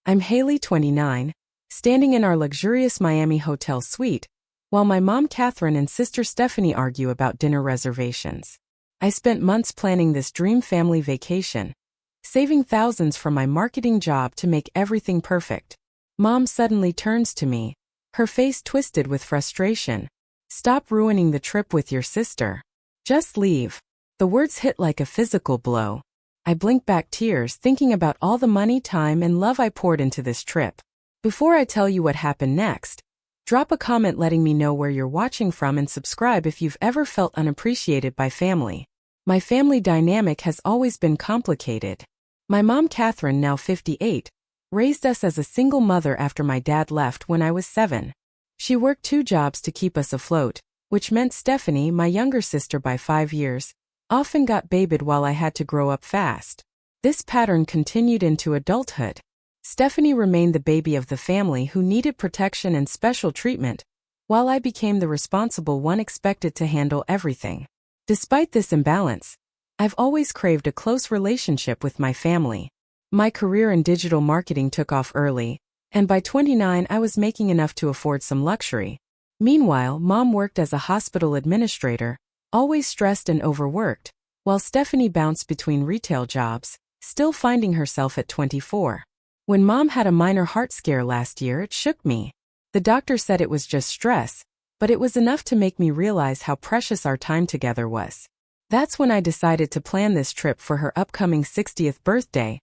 I'm Haley, 29, standing in our luxurious Miami hotel suite, while my mom Catherine and sister Stephanie argue about dinner reservations. I spent months planning this dream family vacation, saving thousands from my marketing job to make everything perfect. Mom suddenly turns to me, her face twisted with frustration. "Stop ruining the trip with your sister. Just leave." The words hit like a physical blow. I blink back tears thinking about all the money, time, and love I poured into this trip. Before I tell you what happened next, drop a comment letting me know where you're watching from and subscribe if you've ever felt unappreciated by family. My family dynamic has always been complicated. My mom Catherine, now 58, raised us as a single mother after my dad left when I was 7. She worked 2 jobs to keep us afloat, which meant Stephanie, my younger sister by 5 years, often got babied while I had to grow up fast. This pattern continued into adulthood. Stephanie remained the baby of the family who needed protection and special treatment, while I became the responsible one expected to handle everything. Despite this imbalance, I've always craved a close relationship with my family. My career in digital marketing took off early, and by 29 I was making enough to afford some luxury. Meanwhile, Mom worked as a hospital administrator, always stressed and overworked, while Stephanie bounced between retail jobs, still finding herself at 24. When Mom had a minor heart scare last year, it shook me. The doctor said it was just stress, but it was enough to make me realize how precious our time together was. That's when I decided to plan this trip for her upcoming 60th birthday,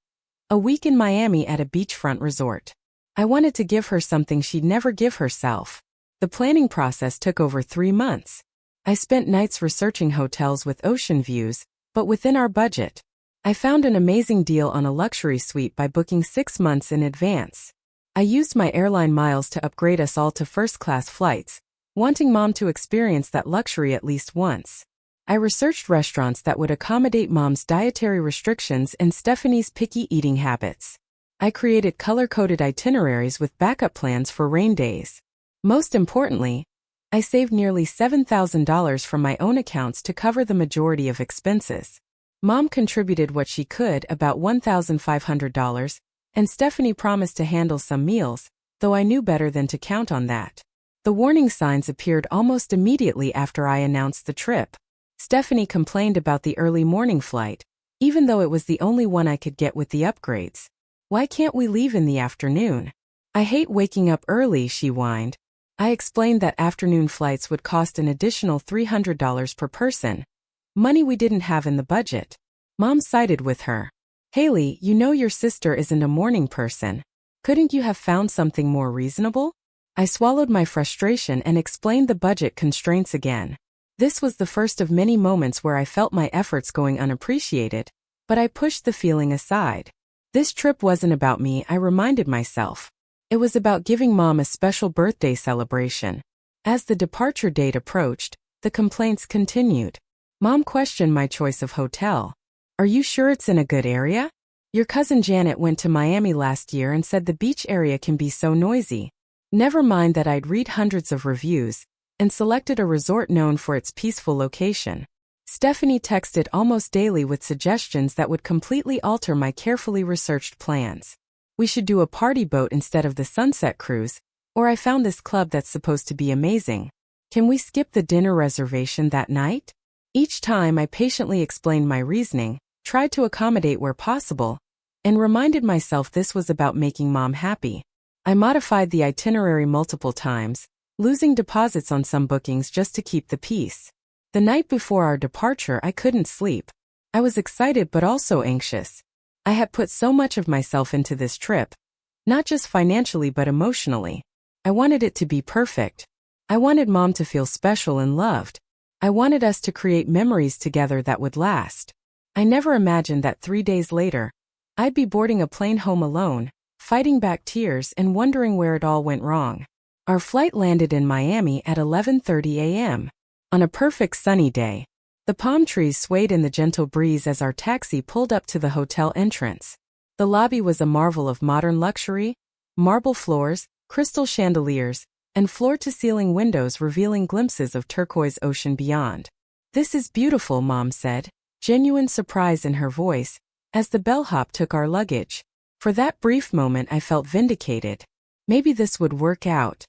a week in Miami at a beachfront resort. I wanted to give her something she'd never give herself. The planning process took over 3 months. I spent nights researching hotels with ocean views, but within our budget. I found an amazing deal on a luxury suite by booking 6 months in advance. I used my airline miles to upgrade us all to first-class flights, wanting Mom to experience that luxury at least once. I researched restaurants that would accommodate Mom's dietary restrictions and Stephanie's picky eating habits. I created color-coded itineraries with backup plans for rain days. Most importantly, I saved nearly $7,000 from my own accounts to cover the majority of expenses. Mom contributed what she could, about $1,500, and Stephanie promised to handle some meals, though I knew better than to count on that. The warning signs appeared almost immediately after I announced the trip. Stephanie complained about the early morning flight, even though it was the only one I could get with the upgrades. "Why can't we leave in the afternoon? I hate waking up early," she whined. I explained that afternoon flights would cost an additional $300 per person, money we didn't have in the budget. Mom sided with her. "Haley, you know your sister isn't a morning person. Couldn't you have found something more reasonable?" I swallowed my frustration and explained the budget constraints again. This was the first of many moments where I felt my efforts going unappreciated, but I pushed the feeling aside. This trip wasn't about me, I reminded myself. It was about giving Mom a special birthday celebration. As the departure date approached, the complaints continued. Mom questioned my choice of hotel. "Are you sure it's in a good area? Your cousin Janet went to Miami last year and said the beach area can be so noisy." Never mind that I'd read hundreds of reviews and selected a resort known for its peaceful location. Stephanie texted almost daily with suggestions that would completely alter my carefully researched plans. "We should do a party boat instead of the sunset cruise, or I found this club that's supposed to be amazing. Can we skip the dinner reservation that night?" Each time I patiently explained my reasoning, tried to accommodate where possible, and reminded myself this was about making Mom happy. I modified the itinerary multiple times, losing deposits on some bookings just to keep the peace. The night before our departure, I couldn't sleep. I was excited but also anxious. I had put so much of myself into this trip, not just financially but emotionally. I wanted it to be perfect. I wanted Mom to feel special and loved. I wanted us to create memories together that would last. I never imagined that 3 days later, I'd be boarding a plane home alone, fighting back tears and wondering where it all went wrong. Our flight landed in Miami at 11:30 a.m. on a perfect sunny day. The palm trees swayed in the gentle breeze as our taxi pulled up to the hotel entrance. The lobby was a marvel of modern luxury, marble floors, crystal chandeliers, and floor-to-ceiling windows revealing glimpses of turquoise ocean beyond. "This is beautiful," Mom said, genuine surprise in her voice, as the bellhop took our luggage. For that brief moment I felt vindicated. Maybe this would work out.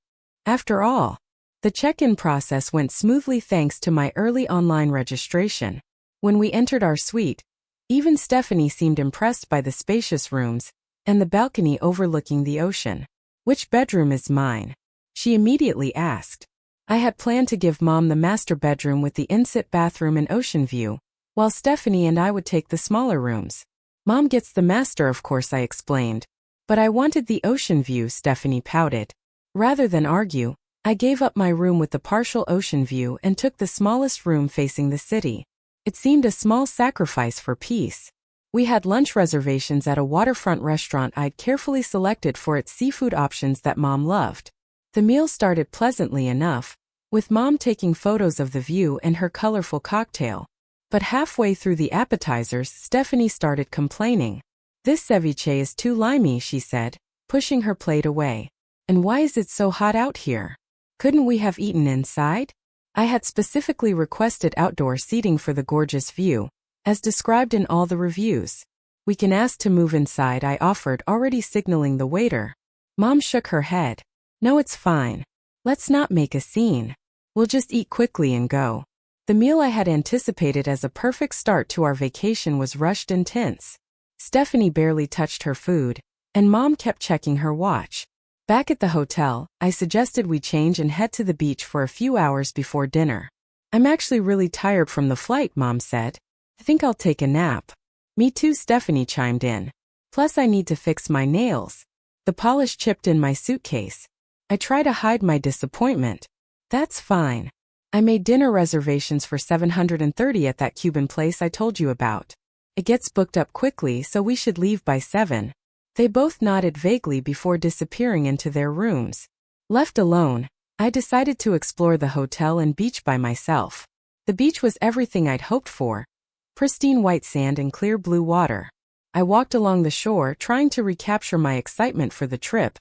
After all, the check-in process went smoothly thanks to my early online registration. When we entered our suite, even Stephanie seemed impressed by the spacious rooms and the balcony overlooking the ocean. "Which bedroom is mine?" she immediately asked. I had planned to give Mom the master bedroom with the inset bathroom and ocean view, while Stephanie and I would take the smaller rooms. "Mom gets the master, of course," I explained. "But I wanted the ocean view," Stephanie pouted. Rather than argue, I gave up my room with the partial ocean view and took the smallest room facing the city. It seemed a small sacrifice for peace. We had lunch reservations at a waterfront restaurant I'd carefully selected for its seafood options that Mom loved. The meal started pleasantly enough, with Mom taking photos of the view and her colorful cocktail. But halfway through the appetizers, Stephanie started complaining. "This ceviche is too limey," she said, pushing her plate away. "And why is it so hot out here? Couldn't we have eaten inside?" I had specifically requested outdoor seating for the gorgeous view, as described in all the reviews. "We can ask to move inside," I offered, already signaling the waiter. Mom shook her head. "No, it's fine. Let's not make a scene. We'll just eat quickly and go." The meal I had anticipated as a perfect start to our vacation was rushed and tense. Stephanie barely touched her food, and Mom kept checking her watch. Back at the hotel, I suggested we change and head to the beach for a few hours before dinner. "I'm actually really tired from the flight," Mom said. "I think I'll take a nap." "Me too," Stephanie chimed in. "Plus I need to fix my nails. The polish chipped in my suitcase." I try to hide my disappointment. "That's fine. I made dinner reservations for 730 at that Cuban place I told you about. It gets booked up quickly, so we should leave by 7. They both nodded vaguely before disappearing into their rooms. Left alone, I decided to explore the hotel and beach by myself. The beach was everything I'd hoped for. Pristine white sand and clear blue water. I walked along the shore, trying to recapture my excitement for the trip,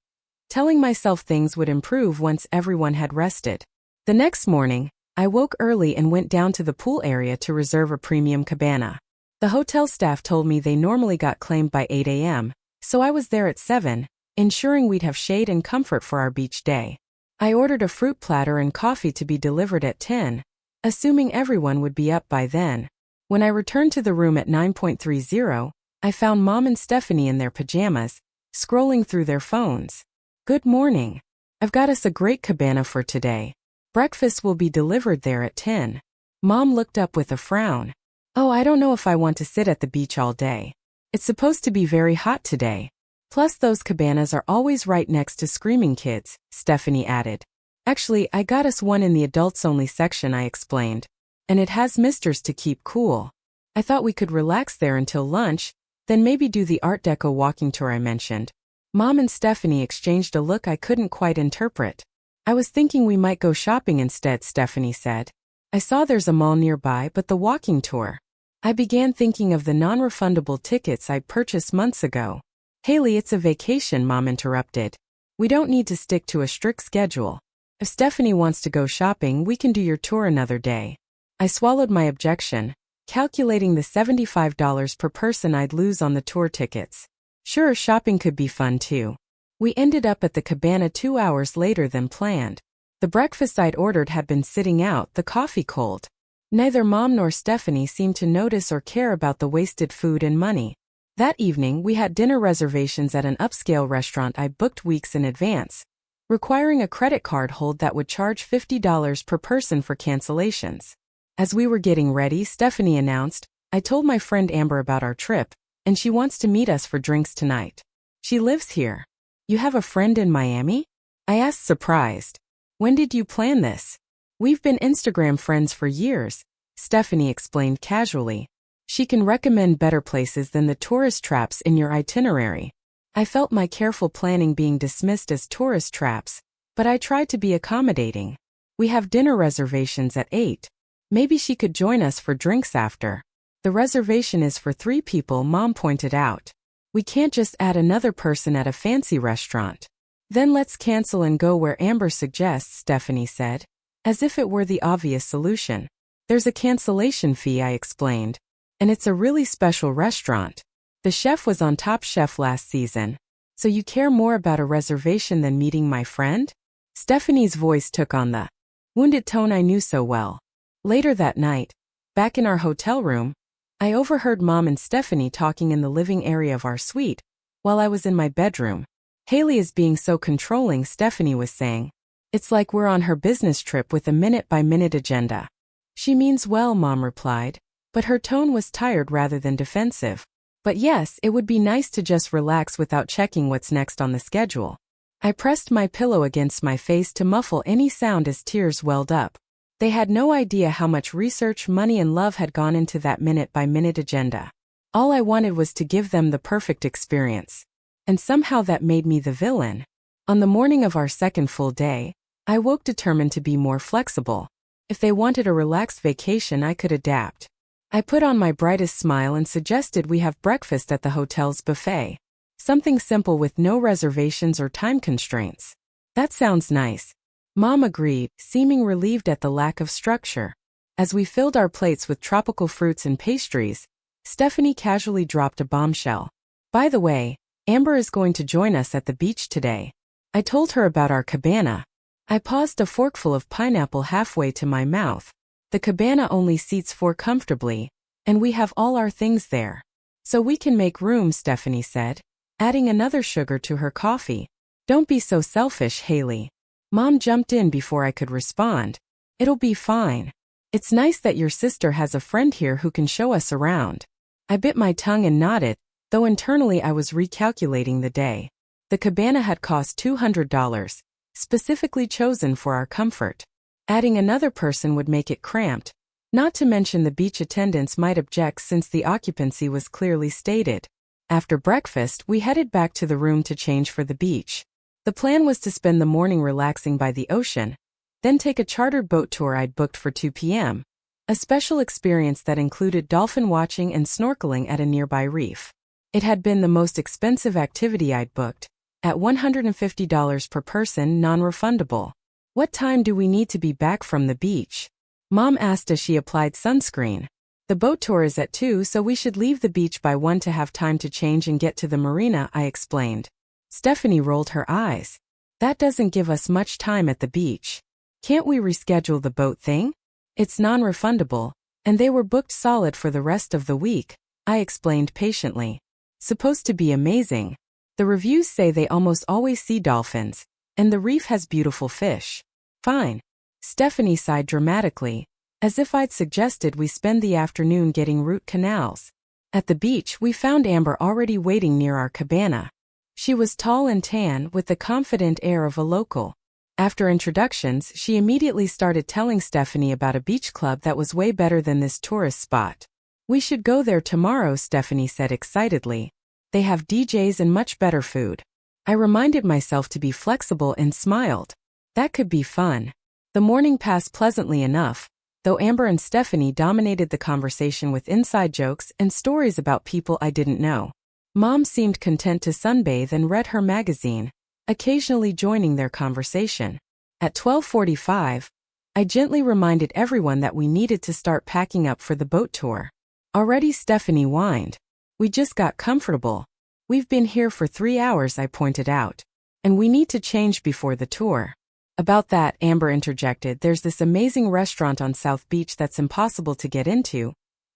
telling myself things would improve once everyone had rested. The next morning, I woke early and went down to the pool area to reserve a premium cabana. The hotel staff told me they normally got claimed by 8 a.m., so I was there at 7, ensuring we'd have shade and comfort for our beach day. I ordered a fruit platter and coffee to be delivered at 10, assuming everyone would be up by then. When I returned to the room at 9:30, I found Mom and Stephanie in their pajamas, scrolling through their phones. "Good morning. I've got us a great cabana for today. Breakfast will be delivered there at 10. Mom looked up with a frown. "Oh, I don't know if I want to sit at the beach all day. It's supposed to be very hot today. Plus those cabanas are always right next to screaming kids," Stephanie added. "Actually, I got us one in the adults-only section," I explained. "And it has misters to keep cool. I thought we could relax there until lunch, then maybe do the Art Deco walking tour I mentioned." Mom and Stephanie exchanged a look I couldn't quite interpret. "I was thinking we might go shopping instead," Stephanie said. "I saw there's a mall nearby, but the walking tour." I began thinking of the non-refundable tickets I'd purchased months ago. "Haley, it's a vacation," Mom interrupted. "We don't need to stick to a strict schedule. If Stephanie wants to go shopping, we can do your tour another day." I swallowed my objection, calculating the $75 per person I'd lose on the tour tickets. Sure, shopping could be fun too. We ended up at the cabana 2 hours later than planned. The breakfast I'd ordered had been sitting out, the coffee cold. Neither Mom nor Stephanie seemed to notice or care about the wasted food and money. That evening, we had dinner reservations at an upscale restaurant I'd booked weeks in advance, requiring a credit card hold that would charge $50 per person for cancellations. As we were getting ready, Stephanie announced, "I told my friend Amber about our trip, and she wants to meet us for drinks tonight. She lives here." "You have a friend in Miami?" I asked, surprised. "When did you plan this?" "We've been Instagram friends for years," Stephanie explained casually. "She can recommend better places than the tourist traps in your itinerary." I felt my careful planning being dismissed as tourist traps, but I tried to be accommodating. "We have dinner reservations at 8. Maybe she could join us for drinks after." "The reservation is for 3 people," Mom pointed out. "We can't just add another person at a fancy restaurant." "Then let's cancel and go where Amber suggests," Stephanie said, as if it were the obvious solution. "There's a cancellation fee," I explained. "And it's a really special restaurant." The chef was on Top Chef last season. So you care more about a reservation than meeting my friend? Stephanie's voice took on the wounded tone I knew so well. Later that night, back in our hotel room, I overheard Mom and Stephanie talking in the living area of our suite, while I was in my bedroom. Haley is being so controlling, Stephanie was saying. It's like we're on her business trip with a minute-by-minute agenda. She means well, Mom replied, but her tone was tired rather than defensive. But yes, it would be nice to just relax without checking what's next on the schedule. I pressed my pillow against my face to muffle any sound as tears welled up. They had no idea how much research, money, and love had gone into that minute-by-minute agenda. All I wanted was to give them the perfect experience. And somehow that made me the villain. On the morning of our second full day, I woke determined to be more flexible. If they wanted a relaxed vacation, I could adapt. I put on my brightest smile and suggested we have breakfast at the hotel's buffet. Something simple with no reservations or time constraints. That sounds nice. Mom agreed, seeming relieved at the lack of structure. As we filled our plates with tropical fruits and pastries, Stephanie casually dropped a bombshell. By the way, Amber is going to join us at the beach today. I told her about our cabana. I paused a forkful of pineapple halfway to my mouth. The cabana only seats 4 comfortably, and we have all our things there. So we can make room, Stephanie said, adding another sugar to her coffee. Don't be so selfish, Haley. Mom jumped in before I could respond. It'll be fine. It's nice that your sister has a friend here who can show us around. I bit my tongue and nodded, though internally I was recalculating the day. The cabana had cost $200, specifically chosen for our comfort. Adding another person would make it cramped, not to mention the beach attendants might object since the occupancy was clearly stated. After breakfast, we headed back to the room to change for the beach. The plan was to spend the morning relaxing by the ocean, then take a chartered boat tour I'd booked for 2 p.m., a special experience that included dolphin watching and snorkeling at a nearby reef. It had been the most expensive activity I'd booked, at $150 per person, non-refundable. What time do we need to be back from the beach? Mom asked as she applied sunscreen. The boat tour is at 2, so we should leave the beach by 1 to have time to change and get to the marina, I explained. Stephanie rolled her eyes. That doesn't give us much time at the beach. Can't we reschedule the boat thing? It's non-refundable, and they were booked solid for the rest of the week, I explained patiently. Supposed to be amazing. The reviews say they almost always see dolphins, and the reef has beautiful fish. Fine. Stephanie sighed dramatically, as if I'd suggested we spend the afternoon getting root canals. At the beach, we found Amber already waiting near our cabana. She was tall and tan, with the confident air of a local. After introductions, she immediately started telling Stephanie about a beach club that was way better than this tourist spot. We should go there tomorrow, Stephanie said excitedly. They have DJs and much better food. I reminded myself to be flexible and smiled. That could be fun. The morning passed pleasantly enough, though Amber and Stephanie dominated the conversation with inside jokes and stories about people I didn't know. Mom seemed content to sunbathe and read her magazine, occasionally joining their conversation. At 12:45, I gently reminded everyone that we needed to start packing up for the boat tour. Already, Stephanie whined. We just got comfortable. We've been here for 3 hours, I pointed out. And we need to change before the tour. About that, Amber interjected, there's this amazing restaurant on South Beach that's impossible to get into.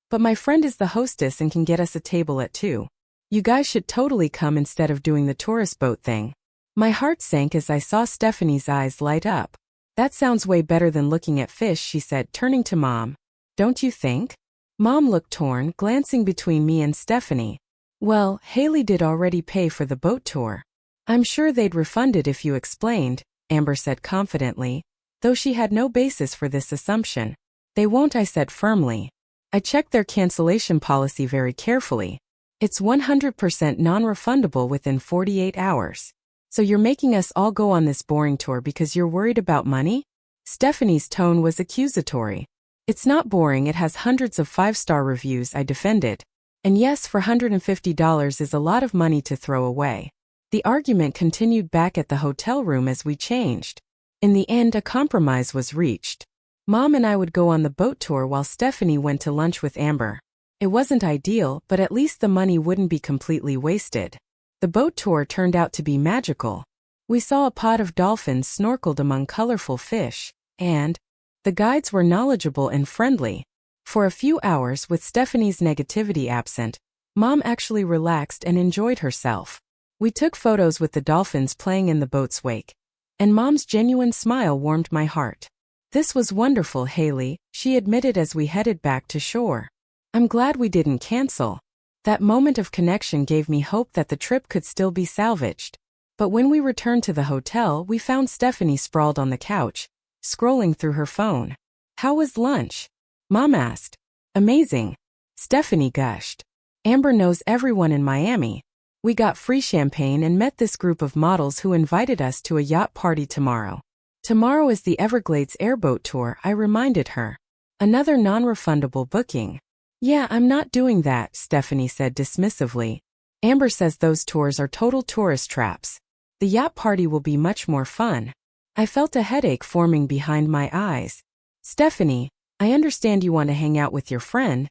But my friend is the hostess and can get us a table at 2. You guys should totally come instead of doing the tourist boat thing. My heart sank as I saw Stephanie's eyes light up. That sounds way better than looking at fish, she said, turning to Mom. Don't you think? Mom looked torn, glancing between me and Stephanie. Well, Haley did already pay for the boat tour. I'm sure they'd refund it if you explained, Amber said confidently, though she had no basis for this assumption. They won't, I said firmly. I checked their cancellation policy very carefully. It's 100% non-refundable within 48 hours. So you're making us all go on this boring tour because you're worried about money? Stephanie's tone was accusatory. It's not boring, it has hundreds of 5-star reviews, I defended. And yes, for $150 is a lot of money to throw away. The argument continued back at the hotel room as we changed. In the end, a compromise was reached. Mom and I would go on the boat tour while Stephanie went to lunch with Amber. It wasn't ideal, but at least the money wouldn't be completely wasted. The boat tour turned out to be magical. We saw a pod of dolphins snorkeled among colorful fish, and the guides were knowledgeable and friendly. For a few hours, with Stephanie's negativity absent, Mom actually relaxed and enjoyed herself. We took photos with the dolphins playing in the boat's wake, and Mom's genuine smile warmed my heart. "This was wonderful, Haley," she admitted as we headed back to shore. "I'm glad we didn't cancel." That moment of connection gave me hope that the trip could still be salvaged. But when we returned to the hotel, we found Stephanie sprawled on the couch, scrolling through her phone. "How was lunch?" Mom asked. "Amazing," Stephanie gushed. "Amber knows everyone in Miami. We got free champagne and met this group of models who invited us to a yacht party tomorrow." "Tomorrow is the Everglades airboat tour," I reminded her. "Another non-refundable booking." "Yeah, I'm not doing that," Stephanie said dismissively. "Amber says those tours are total tourist traps. The yacht party will be much more fun." I felt a headache forming behind my eyes. "Stephanie, I understand you want to hang out with your friend,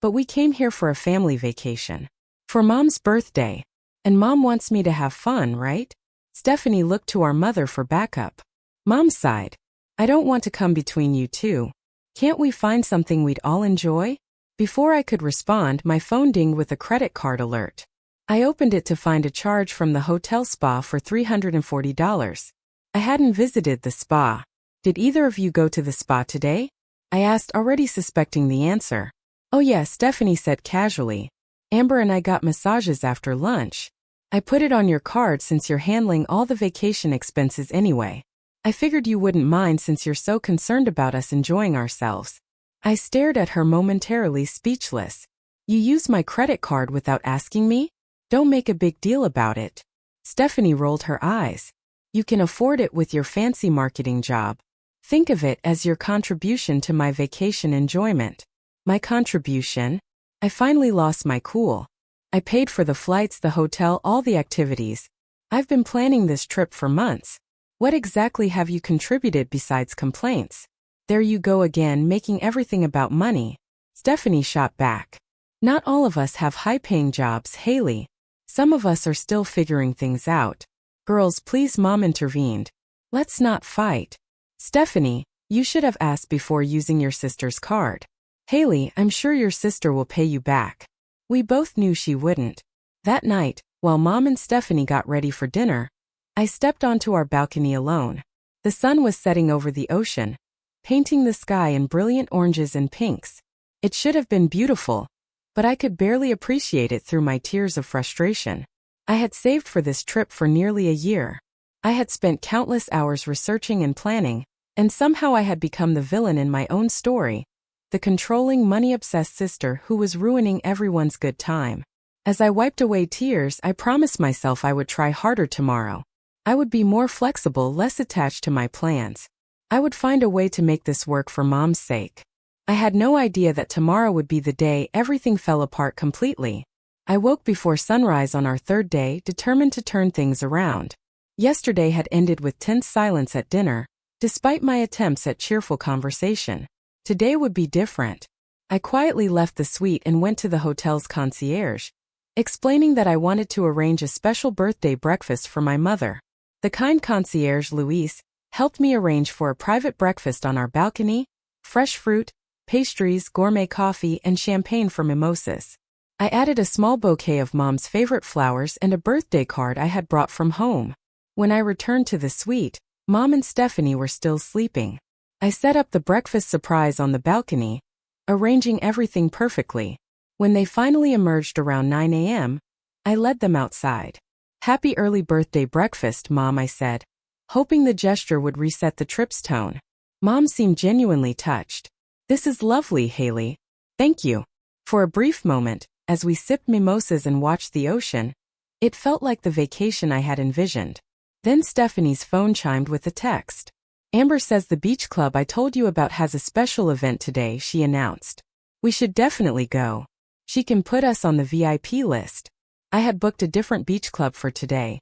but we came here for a family vacation. For Mom's birthday. And Mom wants me to have fun, right?" Stephanie looked to our mother for backup. Mom sighed. "I don't want to come between you two. Can't we find something we'd all enjoy?" Before I could respond, my phone dinged with a credit card alert. I opened it to find a charge from the hotel spa for $340. I hadn't visited the spa. "Did either of you go to the spa today?" I asked, already suspecting the answer. "Oh yeah," Stephanie said casually. "Amber and I got massages after lunch. I put it on your card since you're handling all the vacation expenses anyway. I figured you wouldn't mind since you're so concerned about us enjoying ourselves." I stared at her momentarily speechless. "You used my credit card without asking me? Don't make a big deal about it." Stephanie rolled her eyes. "You can afford it with your fancy marketing job. Think of it as your contribution to my vacation enjoyment." "My contribution?" I finally lost my cool. "I paid for the flights, the hotel, all the activities. I've been planning this trip for months. What exactly have you contributed besides complaints?" "There you go again, making everything about money." Stephanie shot back. "Not all of us have high-paying jobs, Haley. Some of us are still figuring things out." "Girls, please," Mom intervened. "Let's not fight." "Stephanie, you should have asked before using your sister's card." "Haley, I'm sure your sister will pay you back." We both knew she wouldn't. That night, while Mom and Stephanie got ready for dinner, I stepped onto our balcony alone. The sun was setting over the ocean, painting the sky in brilliant oranges and pinks. It should have been beautiful, but I could barely appreciate it through my tears of frustration. I had saved for this trip for nearly a year. I had spent countless hours researching and planning, and somehow I had become the villain in my own story, the controlling, money-obsessed sister who was ruining everyone's good time. As I wiped away tears, I promised myself I would try harder tomorrow. I would be more flexible, less attached to my plans. I would find a way to make this work for Mom's sake. I had no idea that tomorrow would be the day everything fell apart completely. I woke before sunrise on our third day, determined to turn things around. Yesterday had ended with tense silence at dinner, despite my attempts at cheerful conversation. Today would be different. I quietly left the suite and went to the hotel's concierge, explaining that I wanted to arrange a special birthday breakfast for my mother. The kind concierge, Luis, helped me arrange for a private breakfast on our balcony, fresh fruit, pastries, gourmet coffee, and champagne for mimosas. I added a small bouquet of Mom's favorite flowers and a birthday card I had brought from home. When I returned to the suite, Mom and Stephanie were still sleeping. I set up the breakfast surprise on the balcony, arranging everything perfectly. When they finally emerged around 9 a.m., I led them outside. "Happy early birthday breakfast, Mom," I said, hoping the gesture would reset the trip's tone. Mom seemed genuinely touched. "This is lovely, Haley. Thank you." For a brief moment, as we sipped mimosas and watched the ocean, it felt like the vacation I had envisioned. Then Stephanie's phone chimed with a text. "Amber says the beach club I told you about has a special event today," she announced. "We should definitely go. She can put us on the VIP list." I had booked a different beach club for today,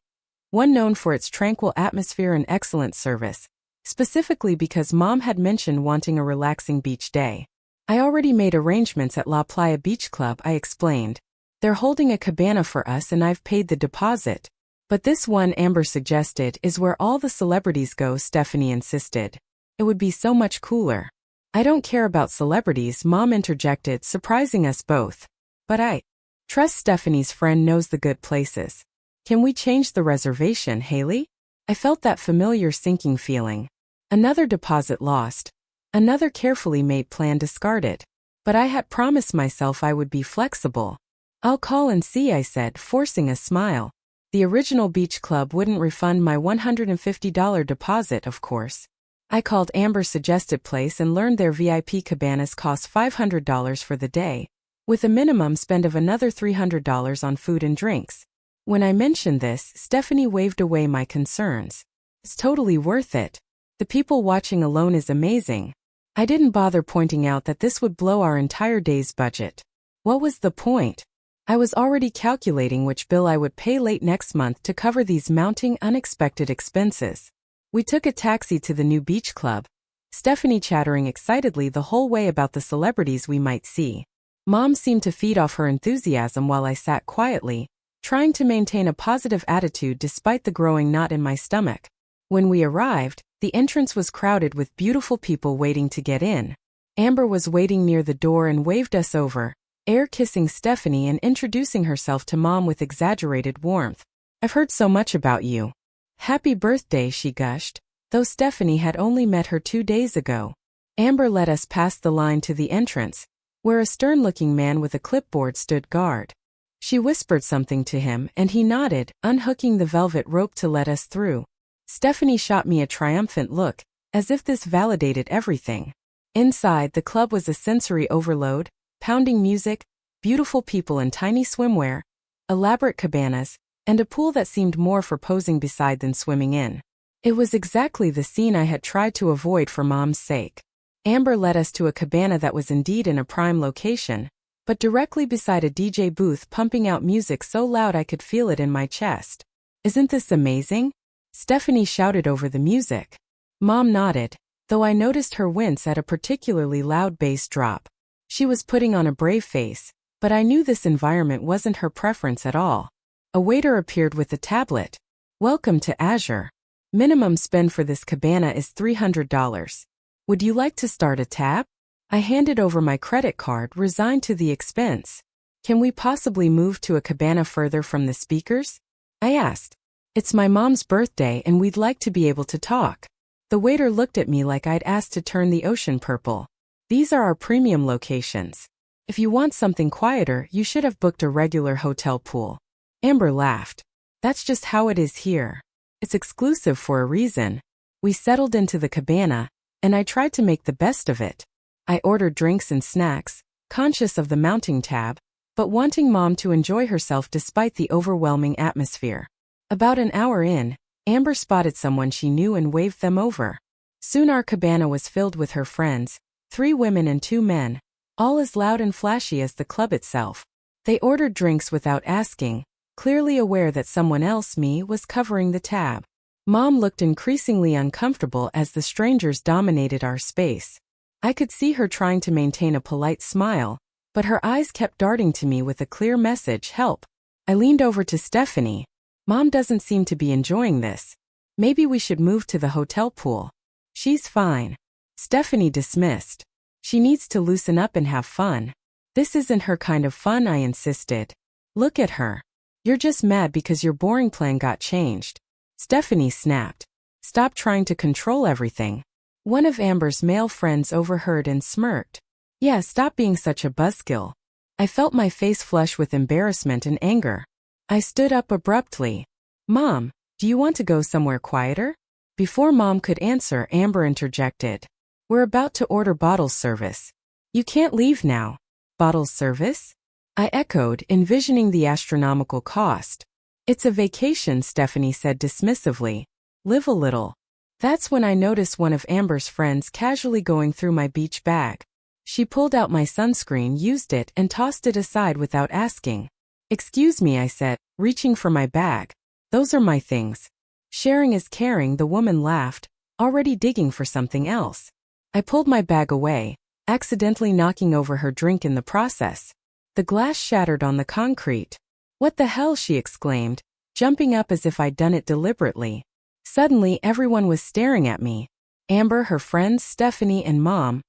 one known for its tranquil atmosphere and excellent service, specifically because Mom had mentioned wanting a relaxing beach day. I already made arrangements at La Playa Beach Club, I explained. They're holding a cabana for us and I've paid the deposit. But this one, Amber suggested, is where all the celebrities go, Stephanie insisted. It would be so much cooler. I don't care about celebrities, Mom interjected, surprising us both. But I trust Stephanie's friend knows the good places. Can we change the reservation, Haley? I felt that familiar sinking feeling. Another deposit lost. Another carefully made plan discarded. But I had promised myself I would be flexible. I'll call and see, I said, forcing a smile. The original beach club wouldn't refund my $150 deposit, of course. I called Amber's suggested place and learned their VIP cabanas cost $500 for the day, with a minimum spend of another $300 on food and drinks. When I mentioned this, Stephanie waved away my concerns. It's totally worth it. The people watching alone is amazing. I didn't bother pointing out that this would blow our entire day's budget. What was the point? I was already calculating which bill I would pay late next month to cover these mounting unexpected expenses. We took a taxi to the new beach club, Stephanie chattering excitedly the whole way about the celebrities we might see. Mom seemed to feed off her enthusiasm while I sat quietly, trying to maintain a positive attitude despite the growing knot in my stomach. When we arrived, the entrance was crowded with beautiful people waiting to get in. Amber was waiting near the door and waved us over, air-kissing Stephanie and introducing herself to Mom with exaggerated warmth. I've heard so much about you. Happy birthday, she gushed, though Stephanie had only met her 2 days ago. Amber led us past the line to the entrance, where a stern-looking man with a clipboard stood guard. She whispered something to him and he nodded, unhooking the velvet rope to let us through. Stephanie shot me a triumphant look, as if this validated everything. Inside, the club was a sensory overload, pounding music, beautiful people in tiny swimwear, elaborate cabanas, and a pool that seemed more for posing beside than swimming in. It was exactly the scene I had tried to avoid for Mom's sake. Amber led us to a cabana that was indeed in a prime location, but directly beside a DJ booth pumping out music so loud I could feel it in my chest. Isn't this amazing? Stephanie shouted over the music. Mom nodded, though I noticed her wince at a particularly loud bass drop. She was putting on a brave face, but I knew this environment wasn't her preference at all. A waiter appeared with a tablet. Welcome to Azure. Minimum spend for this cabana is $300. Would you like to start a tab? I handed over my credit card, resigned to the expense. Can we possibly move to a cabana further from the speakers? I asked. It's my mom's birthday and we'd like to be able to talk. The waiter looked at me like I'd asked to turn the ocean purple. These are our premium locations. If you want something quieter, you should have booked a regular hotel pool. Amber laughed. That's just how it is here. It's exclusive for a reason. We settled into the cabana, and I tried to make the best of it. I ordered drinks and snacks, conscious of the mounting tab, but wanting Mom to enjoy herself despite the overwhelming atmosphere. About an hour in, Amber spotted someone she knew and waved them over. Soon our cabana was filled with her friends, 3 women and 2 men, all as loud and flashy as the club itself. They ordered drinks without asking, clearly aware that someone else, me, was covering the tab. Mom looked increasingly uncomfortable as the strangers dominated our space. I could see her trying to maintain a polite smile, but her eyes kept darting to me with a clear message, help. I leaned over to Stephanie. Mom doesn't seem to be enjoying this. Maybe we should move to the hotel pool. She's fine. Stephanie dismissed. She needs to loosen up and have fun. This isn't her kind of fun, I insisted. Look at her. You're just mad because your boring plan got changed. Stephanie snapped. Stop trying to control everything. One of Amber's male friends overheard and smirked. Yeah, stop being such a buzzkill. I felt my face flush with embarrassment and anger. I stood up abruptly. Mom, do you want to go somewhere quieter? Before Mom could answer, Amber interjected. We're about to order bottle service. You can't leave now. Bottle service? I echoed, envisioning the astronomical cost. It's a vacation, Stephanie said dismissively. Live a little. That's when I noticed one of Amber's friends casually going through my beach bag. She pulled out my sunscreen, used it, and tossed it aside without asking. Excuse me, I said, reaching for my bag. Those are my things. Sharing is caring, the woman laughed, already digging for something else. I pulled my bag away, accidentally knocking over her drink in the process. The glass shattered on the concrete. "What the hell?" she exclaimed, jumping up as if I'd done it deliberately. Suddenly, everyone was staring at me. Amber, her friends, Stephanie, and Mom,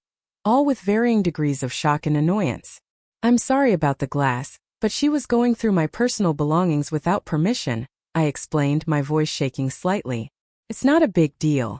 all with varying degrees of shock and annoyance. "I'm sorry about the glass, but she was going through my personal belongings without permission," I explained, my voice shaking slightly. "It's not a big deal."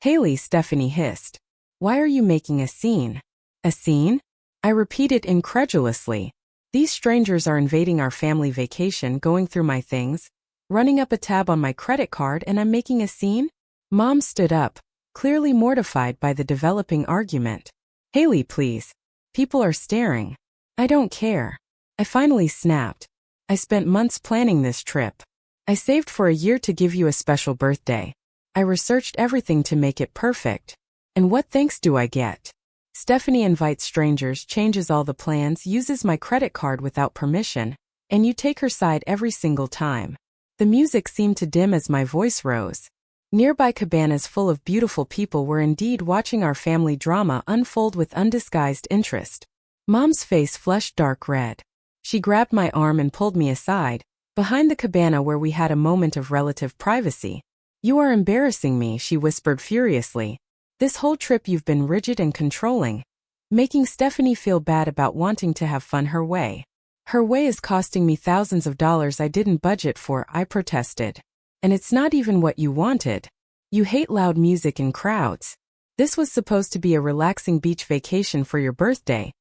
"Haley," Stephanie hissed. "Why are you making a scene?" "A scene?" I repeated incredulously. "These strangers are invading our family vacation, going through my things, running up a tab on my credit card, and I'm making a scene?" Mom stood up, clearly mortified by the developing argument. "Haley, please. People are staring." "I don't care." I finally snapped. "I spent months planning this trip. I saved for a year to give you a special birthday. I researched everything to make it perfect. And what thanks do I get?" "Stephanie invites strangers, changes all the plans, uses my credit card without permission, and you take her side every single time." The music seemed to dim as my voice rose. Nearby cabanas full of beautiful people were indeed watching our family drama unfold with undisguised interest. Mom's face flushed dark red. She grabbed my arm and pulled me aside, behind the cabana where we had a moment of relative privacy. "You are embarrassing me," she whispered furiously. "This whole trip you've been rigid and controlling, making Stephanie feel bad about wanting to have fun her way. Her way is costing me thousands of dollars I didn't budget for," I protested. "And it's not even what you wanted. You hate loud music and crowds. This was supposed to be a relaxing beach vacation for your birthday,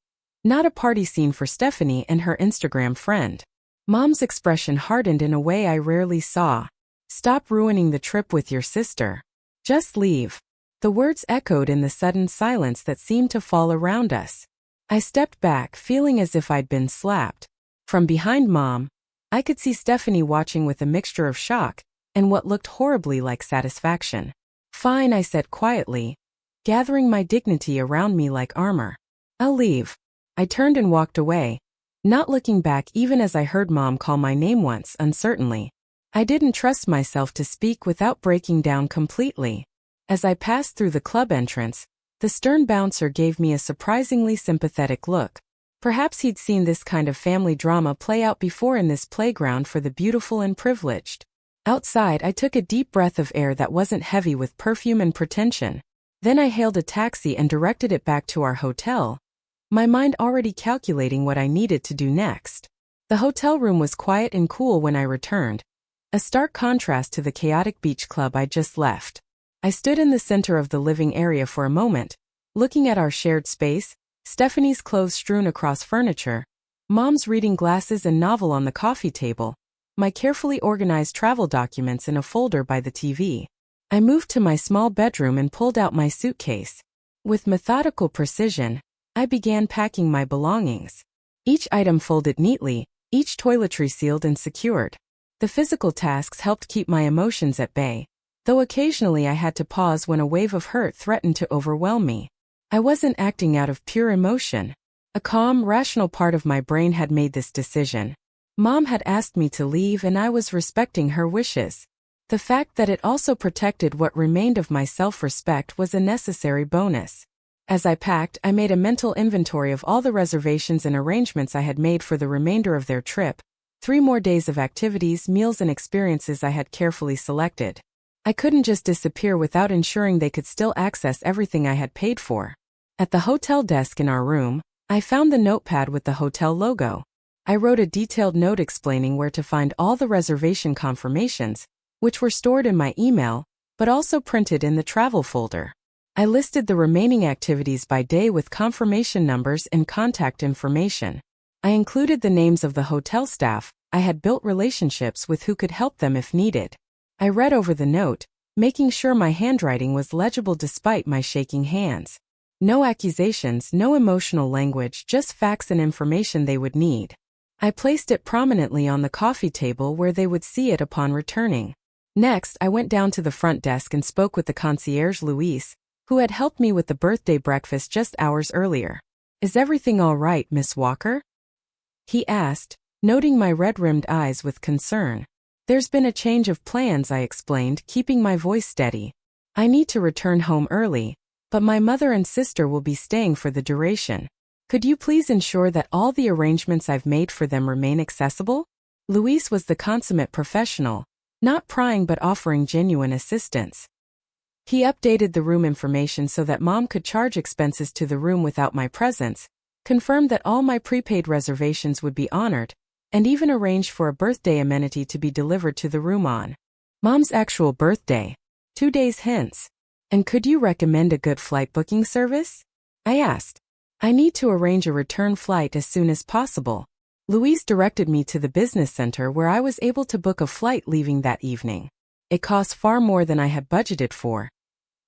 not a party scene for Stephanie and her Instagram friend." Mom's expression hardened in a way I rarely saw. "Stop ruining the trip with your sister. Just leave." The words echoed in the sudden silence that seemed to fall around us. I stepped back, feeling as if I'd been slapped. From behind Mom, I could see Stephanie watching with a mixture of shock and what looked horribly like satisfaction. "Fine," I said quietly, gathering my dignity around me like armor. "I'll leave." I turned and walked away, not looking back even as I heard Mom call my name once, uncertainly. I didn't trust myself to speak without breaking down completely. As I passed through the club entrance, the stern bouncer gave me a surprisingly sympathetic look. Perhaps he'd seen this kind of family drama play out before in this playground for the beautiful and privileged. Outside, I took a deep breath of air that wasn't heavy with perfume and pretension. Then I hailed a taxi and directed it back to our hotel, my mind already calculating what I needed to do next. The hotel room was quiet and cool when I returned, a stark contrast to the chaotic beach club I just left. I stood in the center of the living area for a moment, looking at our shared space, Stephanie's clothes strewn across furniture, Mom's reading glasses and novel on the coffee table, my carefully organized travel documents in a folder by the TV. I moved to my small bedroom and pulled out my suitcase. With methodical precision, I began packing my belongings. Each item folded neatly, each toiletry sealed and secured. The physical tasks helped keep my emotions at bay, though occasionally I had to pause when a wave of hurt threatened to overwhelm me. I wasn't acting out of pure emotion. A calm, rational part of my brain had made this decision. Mom had asked me to leave and I was respecting her wishes. The fact that it also protected what remained of my self-respect was a necessary bonus. As I packed, I made a mental inventory of all the reservations and arrangements I had made for the remainder of their trip, 3 more days of activities, meals and experiences I had carefully selected. I couldn't just disappear without ensuring they could still access everything I had paid for. At the hotel desk in our room, I found the notepad with the hotel logo. I wrote a detailed note explaining where to find all the reservation confirmations, which were stored in my email, but also printed in the travel folder. I listed the remaining activities by day with confirmation numbers and contact information. I included the names of the hotel staff I had built relationships with who could help them if needed. I read over the note, making sure my handwriting was legible despite my shaking hands. No accusations, no emotional language, just facts and information they would need. I placed it prominently on the coffee table where they would see it upon returning. Next, I went down to the front desk and spoke with the concierge Luis, who had helped me with the birthday breakfast just hours earlier. "Is everything all right, Miss Walker?" he asked, noting my red-rimmed eyes with concern. "There's been a change of plans," I explained, keeping my voice steady. "I need to return home early, but my mother and sister will be staying for the duration. Could you please ensure that all the arrangements I've made for them remain accessible? Luis was the consummate professional, not prying but offering genuine assistance. He updated the room information so that Mom could charge expenses to the room without my presence, confirmed that all my prepaid reservations would be honored, and even arranged for a birthday amenity to be delivered to the room on Mom's actual birthday, 2 days hence. And could you recommend a good flight booking service? I asked. I need to arrange a return flight as soon as possible. Luis directed me to the business center where I was able to book a flight leaving that evening. It cost far more than I had budgeted for.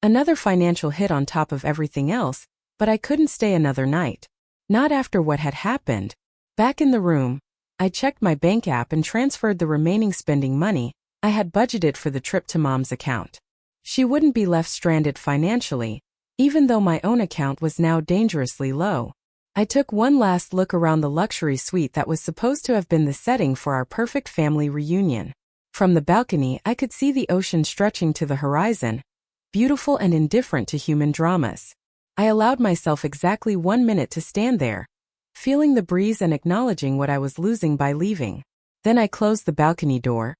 Another financial hit on top of everything else, but I couldn't stay another night. Not after what had happened. Back in the room, I checked my bank app and transferred the remaining spending money I had budgeted for the trip to Mom's account. She wouldn't be left stranded financially, even though my own account was now dangerously low. I took one last look around the luxury suite that was supposed to have been the setting for our perfect family reunion. From the balcony, I could see the ocean stretching to the horizon, beautiful and indifferent to human dramas. I allowed myself exactly 1 minute to stand there, feeling the breeze and acknowledging what I was losing by leaving. Then I closed the balcony door,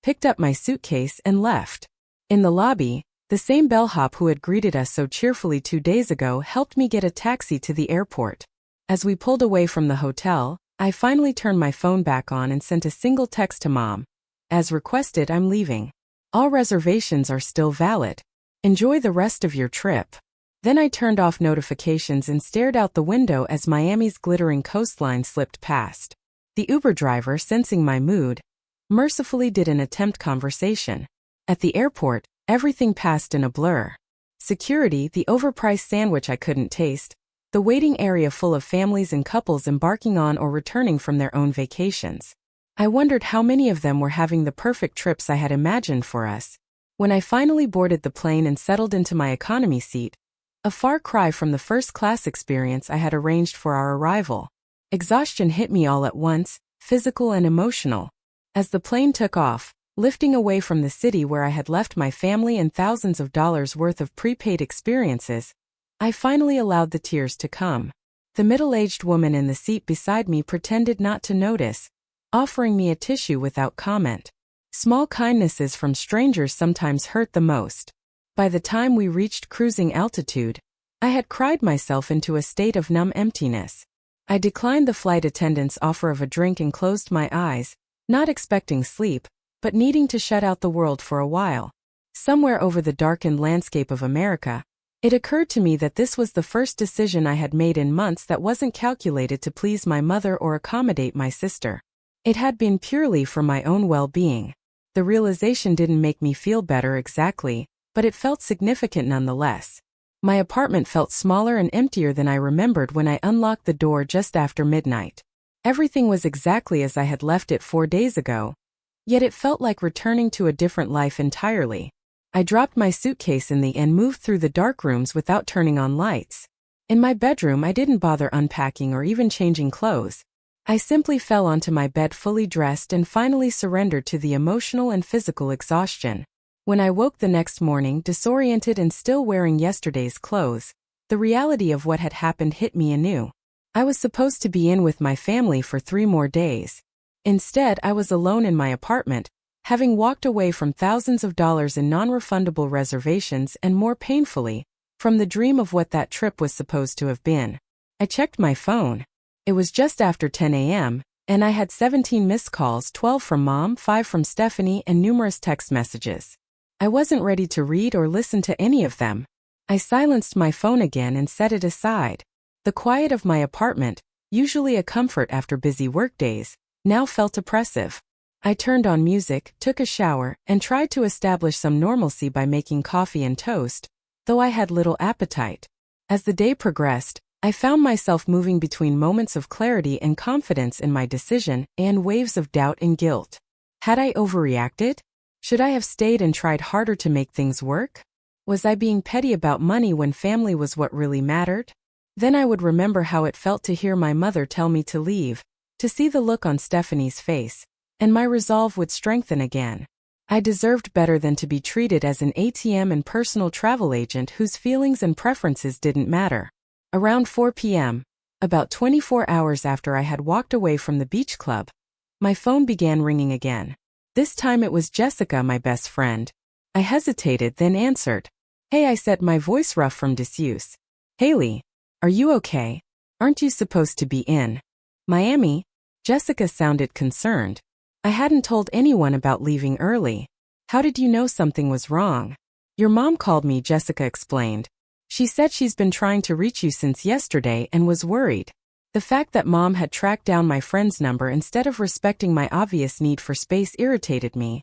picked up my suitcase and left. In the lobby, the same bellhop who had greeted us so cheerfully 2 days ago helped me get a taxi to the airport. As we pulled away from the hotel, I finally turned my phone back on and sent a single text to Mom. As requested, I'm leaving. All reservations are still valid. Enjoy the rest of your trip. Then I turned off notifications and stared out the window as Miami's glittering coastline slipped past. The Uber driver, sensing my mood, mercifully did an attempt conversation. At the airport, everything passed in a blur. Security, the overpriced sandwich I couldn't taste, the waiting area full of families and couples embarking on or returning from their own vacations. I wondered how many of them were having the perfect trips I had imagined for us. When I finally boarded the plane and settled into my economy seat, a far cry from the first-class experience I had arranged for our arrival. Exhaustion hit me all at once, physical and emotional. As the plane took off, lifting away from the city where I had left my family and thousands of dollars worth of prepaid experiences, I finally allowed the tears to come. The middle-aged woman in the seat beside me pretended not to notice, offering me a tissue without comment. Small kindnesses from strangers sometimes hurt the most. By the time we reached cruising altitude, I had cried myself into a state of numb emptiness. I declined the flight attendant's offer of a drink and closed my eyes, not expecting sleep, but needing to shut out the world for a while. Somewhere over the darkened landscape of America, it occurred to me that this was the first decision I had made in months that wasn't calculated to please my mother or accommodate my sister. It had been purely for my own well-being. The realization didn't make me feel better exactly, but it felt significant nonetheless. My apartment felt smaller and emptier than I remembered when I unlocked the door just after midnight. Everything was exactly as I had left it 4 days ago, yet it felt like returning to a different life entirely. I dropped my suitcase in the and moved through the dark rooms without turning on lights. In my bedroom, I didn't bother unpacking or even changing clothes. I simply fell onto my bed fully dressed and finally surrendered to the emotional and physical exhaustion. When I woke the next morning, disoriented and still wearing yesterday's clothes, the reality of what had happened hit me anew. I was supposed to be in with my family for 3 more days. Instead, I was alone in my apartment, having walked away from thousands of dollars in non-refundable reservations and, more painfully, from the dream of what that trip was supposed to have been. I checked my phone. It was just after 10 a.m., and I had 17 missed calls, 12 from Mom, 5 from Stephanie, and numerous text messages. I wasn't ready to read or listen to any of them. I silenced my phone again and set it aside. The quiet of my apartment, usually a comfort after busy workdays, now felt oppressive. I turned on music, took a shower, and tried to establish some normalcy by making coffee and toast, though I had little appetite. As the day progressed, I found myself moving between moments of clarity and confidence in my decision and waves of doubt and guilt. Had I overreacted? Should I have stayed and tried harder to make things work? Was I being petty about money when family was what really mattered? Then I would remember how it felt to hear my mother tell me to leave, to see the look on Stephanie's face, and my resolve would strengthen again. I deserved better than to be treated as an ATM and personal travel agent whose feelings and preferences didn't matter. Around 4 p.m., about 24 hours after I had walked away from the beach club, my phone began ringing again. This time it was Jessica, my best friend. I hesitated, then answered. "Hey," I said, my voice rough from disuse. "Haley, are you okay? Aren't you supposed to be in Miami?" Jessica sounded concerned. "I hadn't told anyone about leaving early." "How did you know something was wrong?" "Your mom called me," Jessica explained. "She said she's been trying to reach you since yesterday and was worried." The fact that mom had tracked down my friend's number instead of respecting my obvious need for space irritated me,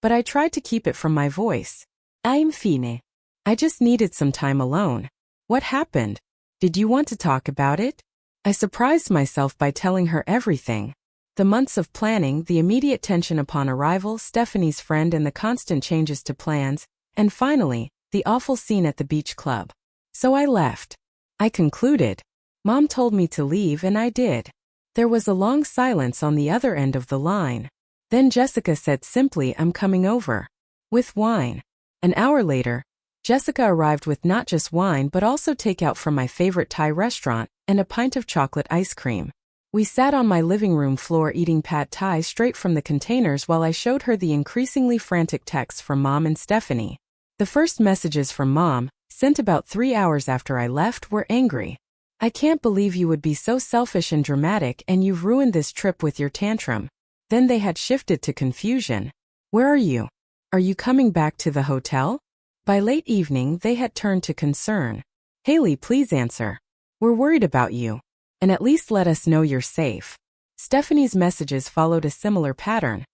but I tried to keep it from my voice. "I'm fine. I just needed some time alone." "What happened? Did you want to talk about it?" I surprised myself by telling her everything. The months of planning, the immediate tension upon arrival, Stephanie's friend and the constant changes to plans, and finally, the awful scene at the beach club. "So I left," I concluded. "Mom told me to leave and I did." There was a long silence on the other end of the line. Then Jessica said simply, "I'm coming over. With wine." An hour later, Jessica arrived with not just wine but also takeout from my favorite Thai restaurant and a pint of chocolate ice cream. We sat on my living room floor eating pad Thai straight from the containers while I showed her the increasingly frantic texts from Mom and Stephanie. The first messages from Mom, sent about 3 hours after I left, were angry. "I can't believe you would be so selfish and dramatic, and you've ruined this trip with your tantrum." Then they had shifted to confusion. "Where are you? Are you coming back to the hotel?" By late evening, they had turned to concern. "Haley, please answer. We're worried about you. And at least let us know you're safe." Stephanie's messages followed a similar pattern,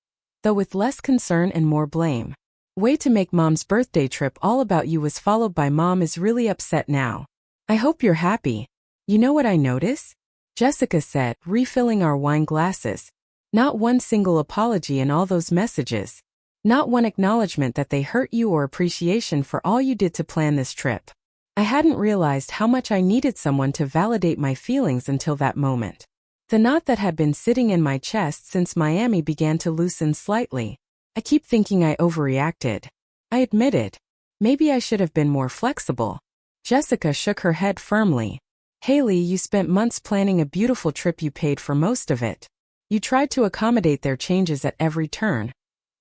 though with less concern and more blame. "Way to make Mom's birthday trip all about you," was followed by "Mom is really upset now. I hope you're happy. You know what I notice?" Jessica said, refilling our wine glasses. "Not one single apology in all those messages. Not one acknowledgement that they hurt you or appreciation for all you did to plan this trip." I hadn't realized how much I needed someone to validate my feelings until that moment. The knot that had been sitting in my chest since Miami began to loosen slightly. "I keep thinking I overreacted," I admitted. "Maybe I should have been more flexible." Jessica shook her head firmly. "Haley, you spent months planning a beautiful trip. You paid for most of it. You tried to accommodate their changes at every turn,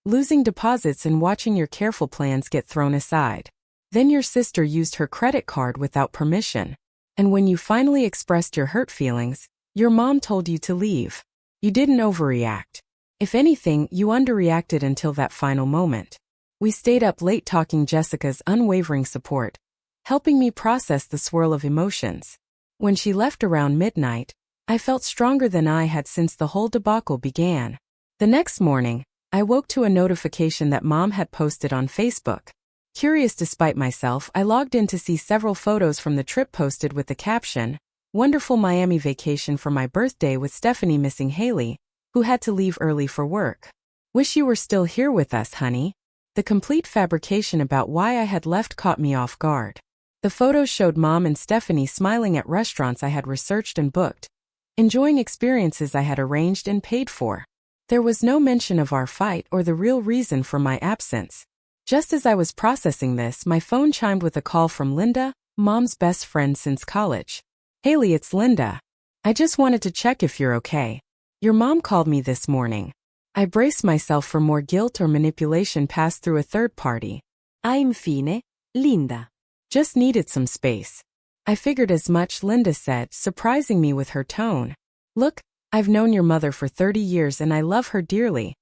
losing deposits and watching your careful plans get thrown aside. Then your sister used her credit card without permission. And when you finally expressed your hurt feelings, your mom told you to leave. You didn't overreact. If anything, you underreacted until that final moment." We stayed up late talking, Jessica's unwavering support, helping me process the swirl of emotions. When she left around midnight, I felt stronger than I had since the whole debacle began. The next morning, I woke to a notification that Mom had posted on Facebook. Curious despite myself, I logged in to see several photos from the trip posted with the caption, "Wonderful Miami vacation for my birthday with Stephanie missing Haley, who had to leave early for work. Wish you were still here with us, honey." The complete fabrication about why I had left caught me off guard. The photos showed Mom and Stephanie smiling at restaurants I had researched and booked, enjoying experiences I had arranged and paid for. There was no mention of our fight or the real reason for my absence. Just as I was processing this, my phone chimed with a call from Linda, Mom's best friend since college. "Haley, it's Linda. I just wanted to check if you're okay. Your mom called me this morning." I braced myself for more guilt or manipulation passed through a third party. "I'm fine, Linda. Just needed some space." "I figured as much," Linda said, surprising me with her tone. "Look, I've known your mother for 30 years and I love her dearly.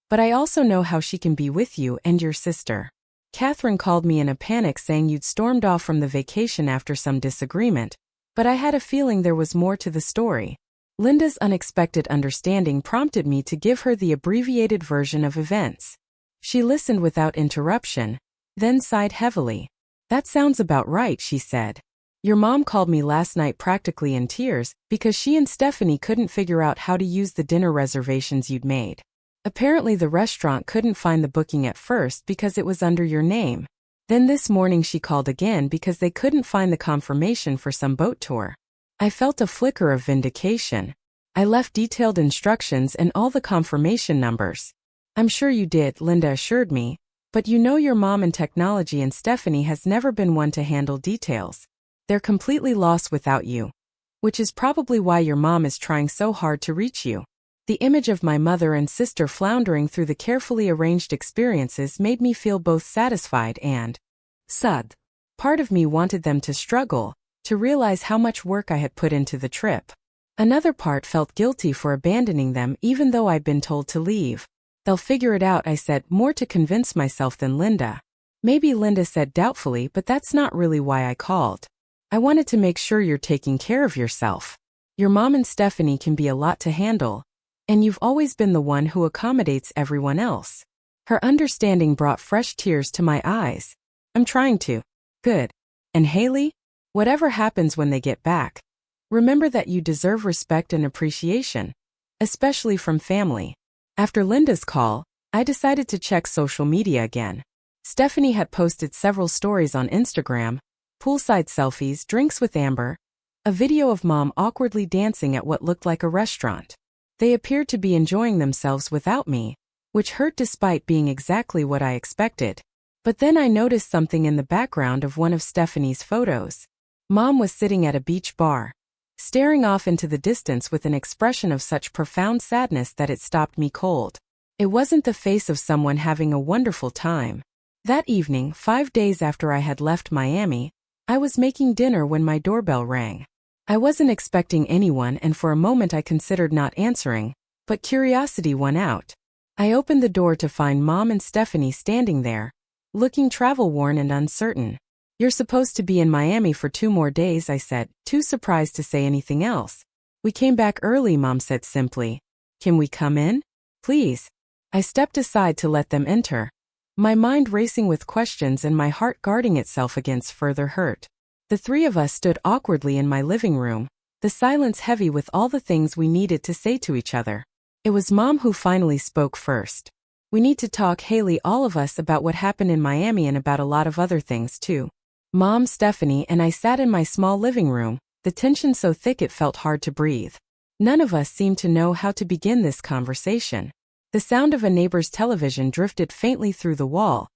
But I also know how she can be with you and your sister. Catherine called me in a panic saying you'd stormed off from the vacation after some disagreement, but I had a feeling there was more to the story." Linda's unexpected understanding prompted me to give her the abbreviated version of events. She listened without interruption, then sighed heavily. "That sounds about right," she said. "Your mom called me last night practically in tears because she and Stephanie couldn't figure out how to use the dinner reservations you'd made. Apparently the restaurant couldn't find the booking at first because it was under your name. Then this morning she called again because they couldn't find the confirmation for some boat tour." I felt a flicker of vindication. I left detailed instructions and all the confirmation numbers. I'm sure you did, Linda assured me, but you know your mom and technology, and Stephanie has never been one to handle details. They're completely lost without you. Which is probably why your mom is trying so hard to reach you. The image of my mother and sister floundering through the carefully arranged experiences made me feel both satisfied and sad. Part of me wanted them to struggle, to realize how much work I had put into the trip. Another part felt guilty for abandoning them even though I'd been told to leave. They'll figure it out, I said, more to convince myself than Linda. Maybe, Linda said doubtfully, but that's not really why I called. I wanted to make sure you're taking care of yourself. Your mom and Stephanie can be a lot to handle, and you've always been the one who accommodates everyone else. Her understanding brought fresh tears to my eyes. I'm trying to. Good. And Haley? Whatever happens when they get back, remember that you deserve respect and appreciation, especially from family. After Linda's call, I decided to check social media again. Stephanie had posted several stories on Instagram, poolside selfies, drinks with Amber, a video of mom awkwardly dancing at what looked like a restaurant. They appeared to be enjoying themselves without me, which hurt despite being exactly what I expected. But then I noticed something in the background of one of Stephanie's photos. Mom was sitting at a beach bar, staring off into the distance with an expression of such profound sadness that it stopped me cold. It wasn't the face of someone having a wonderful time. That evening, 5 days after I had left Miami, I was making dinner when my doorbell rang. I wasn't expecting anyone, and for a moment I considered not answering, but curiosity won out. I opened the door to find Mom and Stephanie standing there, looking travel-worn and uncertain. You're supposed to be in Miami for 2 more days, I said, too surprised to say anything else. We came back early, Mom said simply. Can we come in? Please. I stepped aside to let them enter, my mind racing with questions and my heart guarding itself against further hurt. The 3 of us stood awkwardly in my living room, the silence heavy with all the things we needed to say to each other. It was Mom who finally spoke first. We need to talk, Haley, all of us, about what happened in Miami and about a lot of other things too. Mom, Stephanie, and I sat in my small living room, the tension so thick it felt hard to breathe. None of us seemed to know how to begin this conversation. The sound of a neighbor's television drifted faintly through the wall,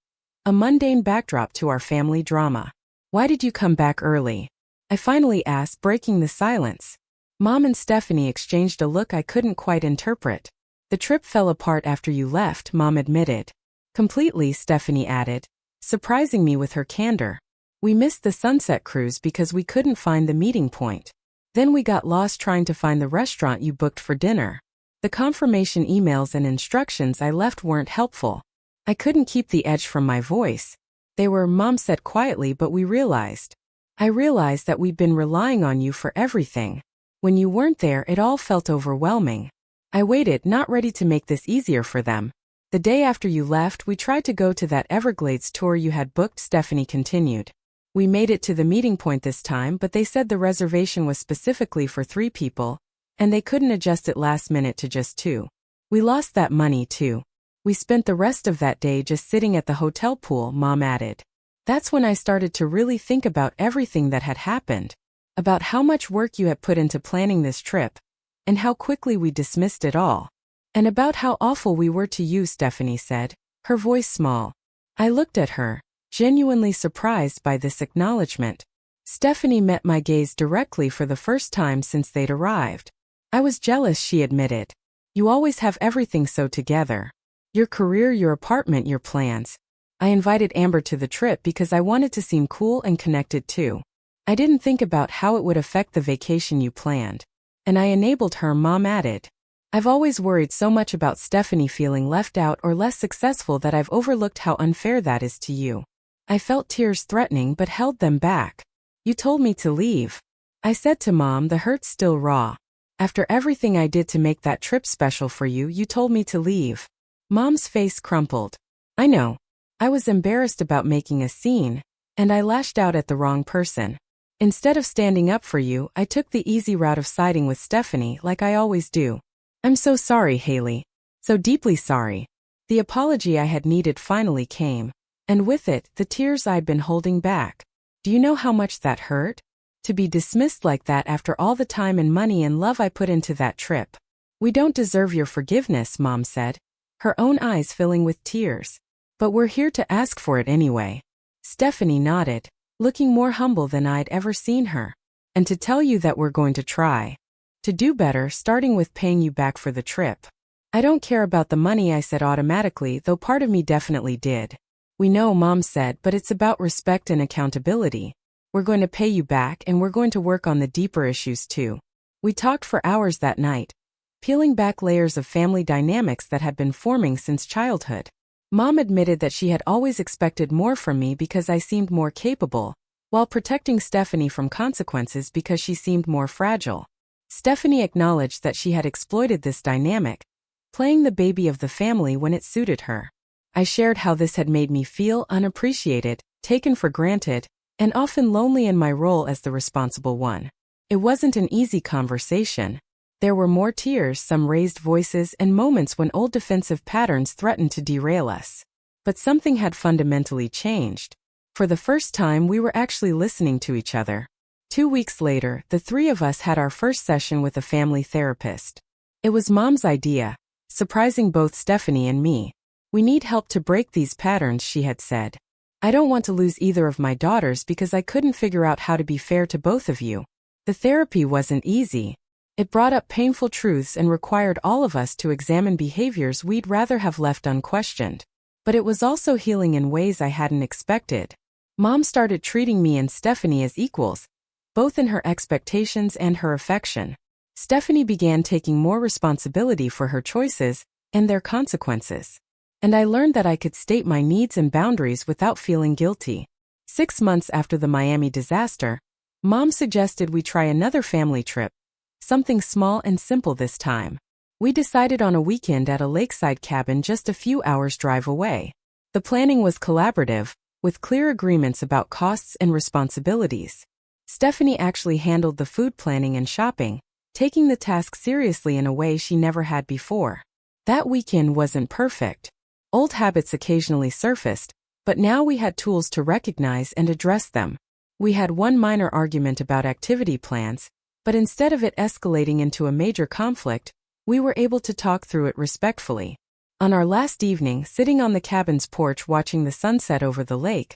a mundane backdrop to our family drama. Why did you come back early? I finally asked, breaking the silence. Mom and Stephanie exchanged a look I couldn't quite interpret. The trip fell apart after you left, Mom admitted. Completely, Stephanie added, surprising me with her candor. We missed the sunset cruise because we couldn't find the meeting point. Then we got lost trying to find the restaurant you booked for dinner. The confirmation emails and instructions I left weren't helpful. I couldn't keep the edge from my voice. They were, Mom said quietly, but I realized that we'd been relying on you for everything. When you weren't there, it all felt overwhelming. I waited, not ready to make this easier for them. The day after you left, we tried to go to that Everglades tour you had booked, Stephanie continued. We made it to the meeting point this time, but they said the reservation was specifically for 3 people, and they couldn't adjust it last minute to just 2. We lost that money too. We spent the rest of that day just sitting at the hotel pool, Mom added. That's when I started to really think about everything that had happened, about how much work you had put into planning this trip, and how quickly we dismissed it all. And about how awful we were to you, Stephanie said, her voice small. I looked at her, genuinely surprised by this acknowledgement. Stephanie met my gaze directly for the first time since they'd arrived. I was jealous, she admitted. You always have everything so together. Your career, your apartment, your plans. I invited Amber to the trip because I wanted to seem cool and connected too. I didn't think about how it would affect the vacation you planned. And I enabled her, Mom added. I've always worried so much about Stephanie feeling left out or less successful that I've overlooked how unfair that is to you. I felt tears threatening but held them back. You told me to leave. I said to Mom, the hurt's still raw. After everything I did to make that trip special for you, you told me to leave. Mom's face crumpled. I know. I was embarrassed about making a scene, and I lashed out at the wrong person. Instead of standing up for you, I took the easy route of siding with Stephanie like I always do. I'm so sorry, Haley. So deeply sorry. The apology I had needed finally came, and with it, the tears I'd been holding back. Do you know how much that hurt? To be dismissed like that after all the time and money and love I put into that trip. We don't deserve your forgiveness, Mom said, her own eyes filling with tears. "But we're here to ask for it anyway." Stephanie nodded, looking more humble than I'd ever seen her. "And to tell you that we're going to try to do better, starting with paying you back for the trip." "I don't care about the money," I said automatically, though part of me definitely did. "We know," Mom said, "but it's about respect and accountability. We're going to pay you back, and we're going to work on the deeper issues too." We talked for hours that night, peeling back layers of family dynamics that had been forming since childhood. Mom admitted that she had always expected more from me because I seemed more capable, while protecting Stephanie from consequences because she seemed more fragile. Stephanie acknowledged that she had exploited this dynamic, playing the baby of the family when it suited her. I shared how this had made me feel unappreciated, taken for granted, and often lonely in my role as the responsible one. It wasn't an easy conversation. There were more tears, some raised voices, and moments when old defensive patterns threatened to derail us. But something had fundamentally changed. For the first time, we were actually listening to each other. 2 weeks later, the three of us had our first session with a family therapist. It was Mom's idea, surprising both Stephanie and me. "We need help to break these patterns," she had said. "I don't want to lose either of my daughters because I couldn't figure out how to be fair to both of you." The therapy wasn't easy. It brought up painful truths and required all of us to examine behaviors we'd rather have left unquestioned. But it was also healing in ways I hadn't expected. Mom started treating me and Stephanie as equals, both in her expectations and her affection. Stephanie began taking more responsibility for her choices and their consequences. And I learned that I could state my needs and boundaries without feeling guilty. 6 months after the Miami disaster, Mom suggested we try another family trip, something small and simple this time. We decided on a weekend at a lakeside cabin just a few hours' drive away. The planning was collaborative, with clear agreements about costs and responsibilities. Stephanie actually handled the food planning and shopping, taking the task seriously in a way she never had before. That weekend wasn't perfect. Old habits occasionally surfaced, but now we had tools to recognize and address them. We had one minor argument about activity plans, but instead of it escalating into a major conflict, we were able to talk through it respectfully. On our last evening, sitting on the cabin's porch watching the sunset over the lake,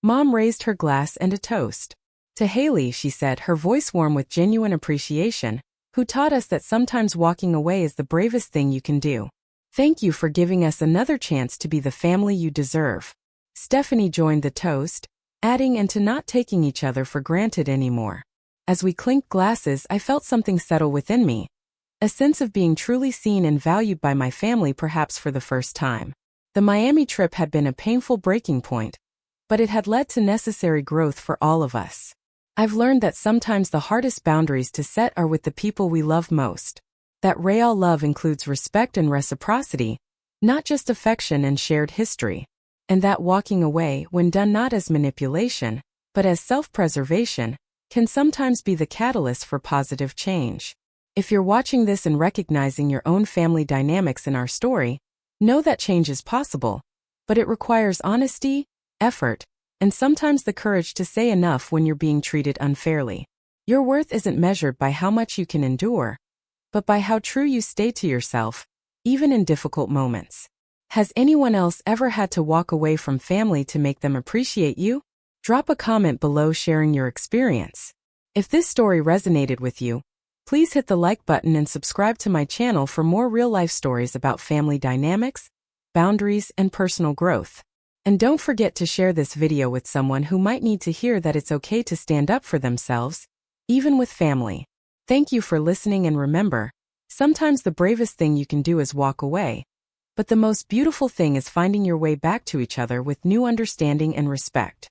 Mom raised her glass and a toast. "To Haley," she said, her voice warm with genuine appreciation, "who taught us that sometimes walking away is the bravest thing you can do. Thank you for giving us another chance to be the family you deserve." Stephanie joined the toast, adding, "and to not taking each other for granted anymore." As we clinked glasses, I felt something settle within me, a sense of being truly seen and valued by my family, perhaps for the first time. The Miami trip had been a painful breaking point, but it had led to necessary growth for all of us. I've learned that sometimes the hardest boundaries to set are with the people we love most. That real love includes respect and reciprocity, not just affection and shared history. And that walking away, when done not as manipulation, but as self-preservation, can sometimes be the catalyst for positive change. If you're watching this and recognizing your own family dynamics in our story, know that change is possible, but it requires honesty, effort, and sometimes the courage to say enough when you're being treated unfairly. Your worth isn't measured by how much you can endure, but by how true you stay to yourself, even in difficult moments. Has anyone else ever had to walk away from family to make them appreciate you? Drop a comment below sharing your experience. If this story resonated with you, please hit the like button and subscribe to my channel for more real-life stories about family dynamics, boundaries, and personal growth. And don't forget to share this video with someone who might need to hear that it's okay to stand up for themselves, even with family. Thank you for listening, and remember, sometimes the bravest thing you can do is walk away, but the most beautiful thing is finding your way back to each other with new understanding and respect.